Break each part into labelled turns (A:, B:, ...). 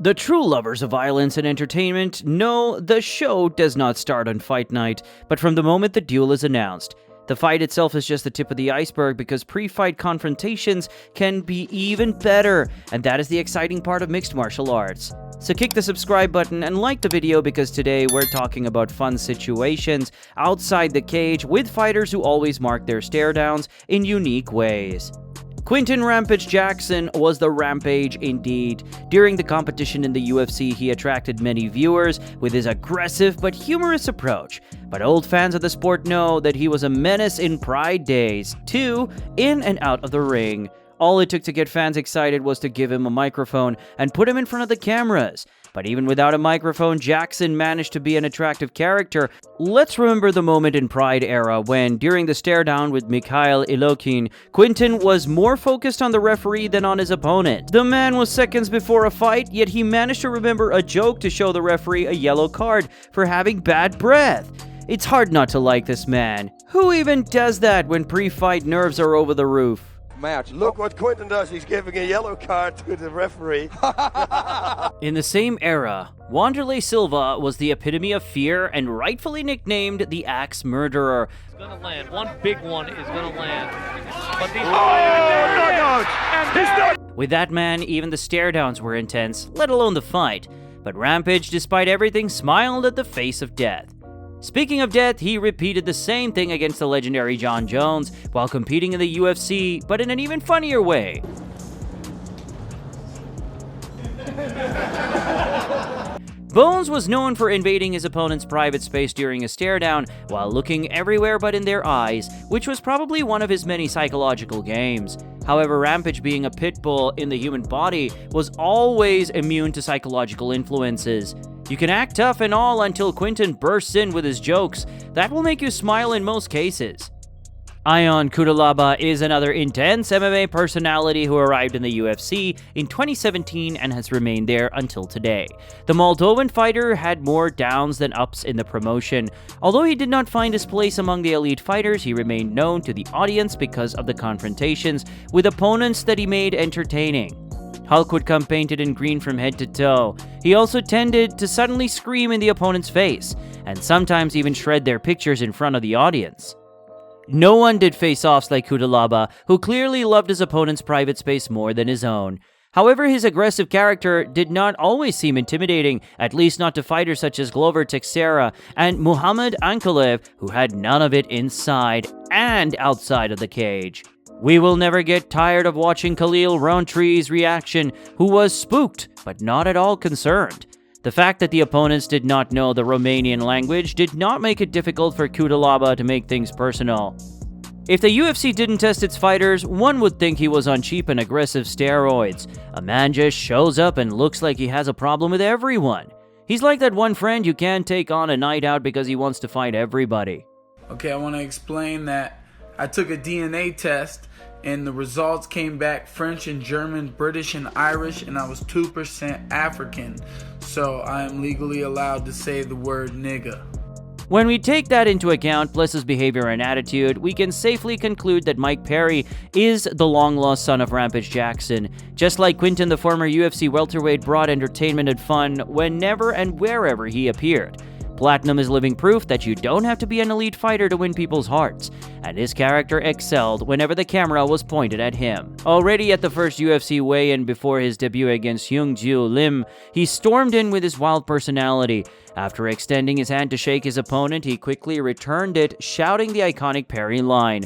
A: The true lovers of violence and entertainment know the show does not start on fight night, but from the moment the duel is announced. The fight itself is just the tip of the iceberg because pre-fight confrontations can be even better, and that is the exciting part of mixed martial arts. So kick the subscribe button and like the video because today we're talking about fun situations outside the cage with fighters who always mark their stare downs in unique ways. Quinton "Rampage" Jackson was the Rampage indeed. During the competition in the UFC, he attracted many viewers with his aggressive but humorous approach. But old fans of the sport know that he was a menace in Pride days, too, in and out of the ring. All it took to get fans excited was to give him a microphone and put him in front of the cameras. But even without a microphone, Jackson managed to be an attractive character. Let's remember the moment in Pride era when, during the stare down with Mikhail Ilokin, Quinton was more focused on the referee than on his opponent. The man was seconds before a fight, yet he managed to remember a joke to show the referee a yellow card for having bad breath. It's hard not to like this man. Who even does that when pre-fight nerves are over the roof?
B: Match. Look what Quinton does. He's giving a yellow card to the referee.
A: In the same era, Wanderlei Silva was the epitome of fear and rightfully nicknamed the Axe Murderer.
C: It's gonna land. One big one is gonna land. But these
A: With that man, even the stare downs were intense, let alone the fight. But Rampage, despite everything, smiled at the face of death. Speaking of death, he repeated the same thing against the legendary Jon Jones while competing in the UFC, but in an even funnier way. Bones was known for invading his opponent's private space during a stare down while looking everywhere but in their eyes, which was probably one of his many psychological games. However, Rampage, being a pit bull in the human body, was always immune to psychological influences. You can act tough and all until Quinton bursts in with his jokes. That will make you smile in most cases. Ion Cutelaba is another intense MMA personality who arrived in the UFC in 2017 and has remained there until today. The Moldovan fighter had more downs than ups in the promotion. Although he did not find his place among the elite fighters, he remained known to the audience because of the confrontations with opponents that he made entertaining. Hulk would come painted in green from head to toe. He also tended to suddenly scream in the opponent's face, and sometimes even shred their pictures in front of the audience. No one did face-offs like Cutelaba, who clearly loved his opponent's private space more than his own. However, his aggressive character did not always seem intimidating, at least not to fighters such as Glover Teixeira and Muhammad Ankalaev, who had none of it inside and outside of the cage. We will never get tired of watching Khalil Rountree's reaction, who was spooked, but not at all concerned. The fact that the opponents did not know the Romanian language did not make it difficult for Cutelaba to make things personal. If the UFC didn't test its fighters, one would think he was on cheap and aggressive steroids. A man just shows up and looks like he has a problem with everyone. He's like that one friend you can't take on a night out because he wants to fight everybody.
D: Okay, I want to explain that I took a DNA test and the results came back French and German, British and Irish, and I was 2% African, so I am legally allowed to say the word nigga.
A: When we take that into account, plus his behavior and attitude, we can safely conclude that Mike Perry is the long-lost son of Rampage Jackson. Just like Quinton, the former UFC welterweight brought entertainment and fun whenever and wherever he appeared. Platinum is living proof that you don't have to be an elite fighter to win people's hearts, and his character excelled whenever the camera was pointed at him. Already at the first UFC weigh-in before his debut against Hyung-Ju Lim, he stormed in with his wild personality. After extending his hand to shake his opponent, he quickly returned it, shouting the iconic Perry line.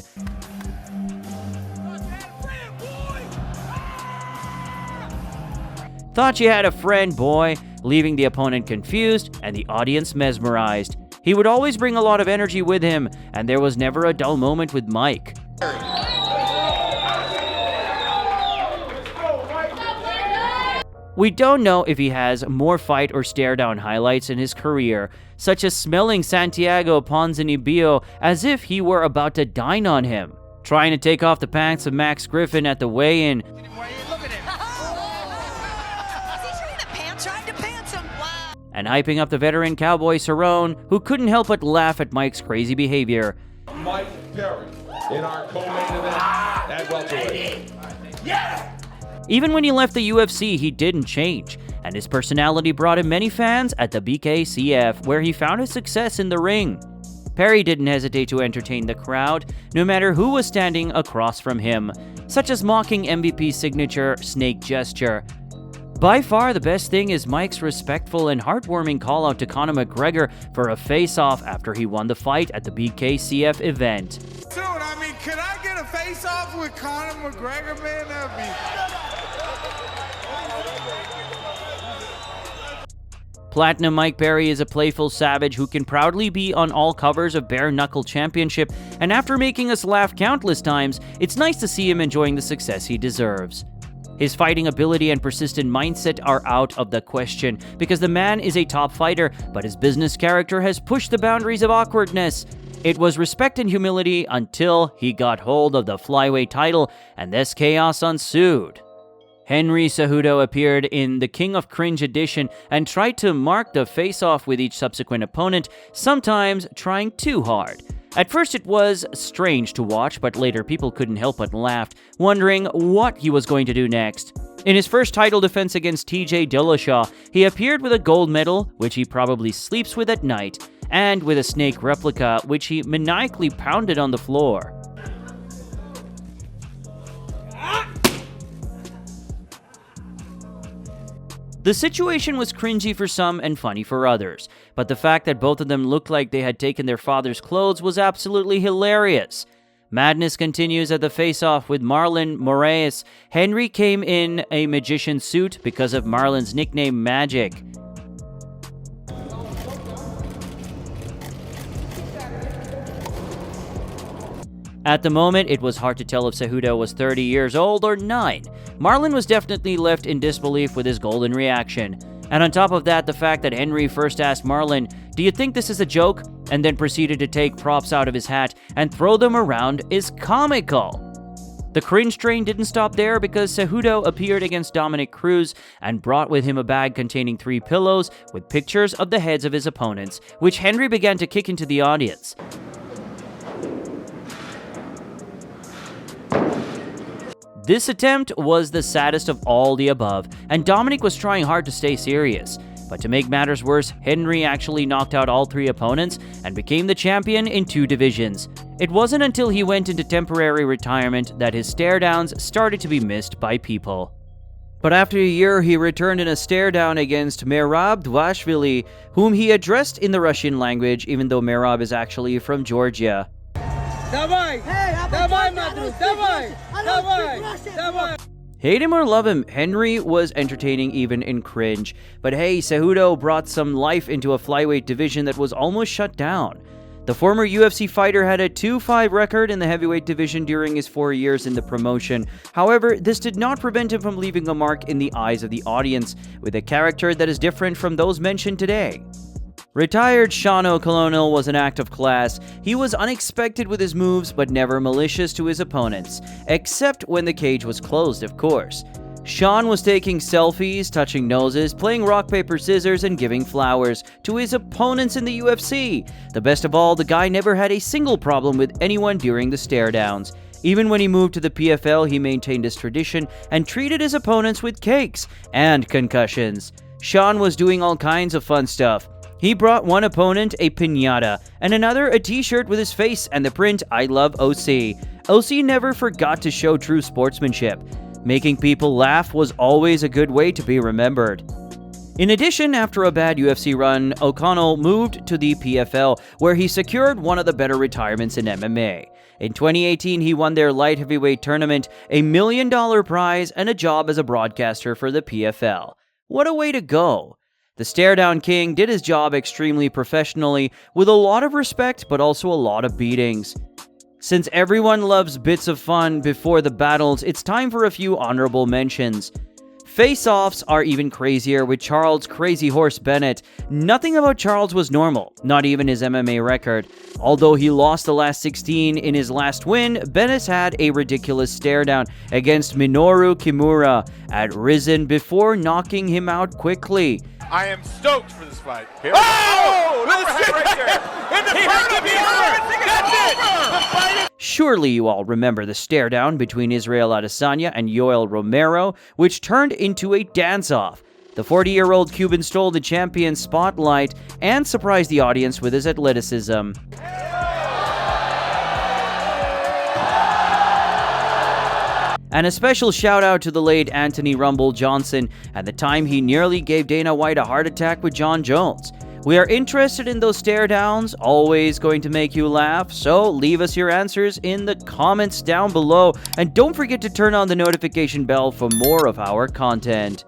A: "Thought you had a friend, boy," leaving the opponent confused and the audience mesmerized. He would always bring a lot of energy with him, and there was never a dull moment with Mike. We don't know if he has more fight or stare-down highlights in his career, such as smelling Santiago Ponzinibbio as if he were about to dine on him, trying to take off the pants of Max Griffin at the weigh-in, and hyping up the veteran Cowboy Cerrone, who couldn't help but laugh at Mike's crazy behavior.
E: Mike Perry in our co-main event at welterweight.
A: Even when he left the UFC, he didn't change. and his personality brought him many fans at the BKCF, where he found his success in the ring. Perry didn't hesitate to entertain the crowd, no matter who was standing across from him, such as mocking MVP's signature snake gesture. By far the best thing is Mike's respectful and heartwarming call out to Conor McGregor for a face-off after he won the fight at the BKCF event.
D: Dude, I mean, could I get a face-off with Conor McGregor, man? That'd be...
A: Platinum Mike Perry is a playful savage who can proudly be on all covers of Bare Knuckle Championship, and after making us laugh countless times, it's nice to see him enjoying the success he deserves. His fighting ability and persistent mindset are out of the question, because the man is a top fighter, but his business character has pushed the boundaries of awkwardness. It was respect and humility until he got hold of the flyweight title, and this chaos ensued. Henry Cejudo appeared in the King of Cringe edition and tried to mark the face-off with each subsequent opponent, sometimes trying too hard. At first it was strange to watch, but later people couldn't help but laugh, wondering what he was going to do next. In his first title defense against TJ Dillashaw, he appeared with a gold medal, which he probably sleeps with at night, and with a snake replica, which he maniacally pounded on the floor. The situation was cringy for some and funny for others, but the fact that both of them looked like they had taken their father's clothes was absolutely hilarious. Madness continues at the face-off with Marlon Moraes. Henry came in a magician suit because of Marlon's nickname Magic. At the moment, it was hard to tell if Cejudo was 30 years old or 9. Marlon was definitely left in disbelief with his golden reaction. And on top of that, the fact that Henry first asked Marlon, "Do you think this is a joke?" and then proceeded to take props out of his hat and throw them around is comical. The cringe train didn't stop there, because Cejudo appeared against Dominic Cruz and brought with him a bag containing 3 pillows with pictures of the heads of his opponents, which Henry began to kick into the audience. This attempt was the saddest of all the above, and Dominic was trying hard to stay serious. But to make matters worse, Henry actually knocked out all 3 opponents and became the champion in 2 divisions. It wasn't until he went into temporary retirement that his stare-downs started to be missed by people. But after a year, he returned in a stare-down against Merab Dvalishvili, whom he addressed in the Russian language, even though Merab is actually from Georgia.
F: Давай! Давай, Madrus! Давай! Давай! Давай!
A: Hate him or love him, Henry was entertaining even in cringe. But hey, Cejudo brought some life into a flyweight division that was almost shut down. The former UFC fighter had a 2-5 record in the heavyweight division during his 4 years in the promotion. However, this did not prevent him from leaving a mark in the eyes of the audience, with a character that is different from those mentioned today. Retired Sean O'Connell was an act of class. He was unexpected with his moves, but never malicious to his opponents, except when the cage was closed, of course. Sean was taking selfies, touching noses, playing rock, paper, scissors, and giving flowers to his opponents in the UFC. The best of all, the guy never had a single problem with anyone during the stare-downs. Even when he moved to the PFL, he maintained his tradition and treated his opponents with cakes and concussions. Sean was doing all kinds of fun stuff. He brought one opponent a piñata, and another a t-shirt with his face and the print, "I love OC." OC never forgot to show true sportsmanship. Making people laugh was always a good way to be remembered. In addition, after a bad UFC run, O'Connell moved to the PFL, where he secured one of the better retirements in MMA. In 2018, he won their light heavyweight tournament, a $1 million prize, and a job as a broadcaster for the PFL. What a way to go! The stare-down king did his job extremely professionally, with a lot of respect but also a lot of beatings. Since everyone loves bits of fun before the battles, it's time for a few honorable mentions. Face-offs are even crazier with Charles Crazy Horse Bennett. Nothing about Charles was normal, not even his MMA record. Although he lost the last 16 in his last win, Bennett had a ridiculous stare-down against Minoru Kimura at Risen before knocking him out quickly.
G: I am stoked for this fight. Here we go. Oh! Right there. In the front of the That's it!
A: Surely you all remember the stare-down between Israel Adesanya and Yoel Romero, which turned into a dance-off. The 40-year-old Cuban stole the champion's spotlight and surprised the audience with his athleticism. And a special shout out to the late Anthony Rumble Johnson at the time he nearly gave Dana White a heart attack with John Jones. We are interested in those stare downs, always going to make you laugh, so leave us your answers in the comments down below, and don't forget to turn on the notification bell for more of our content.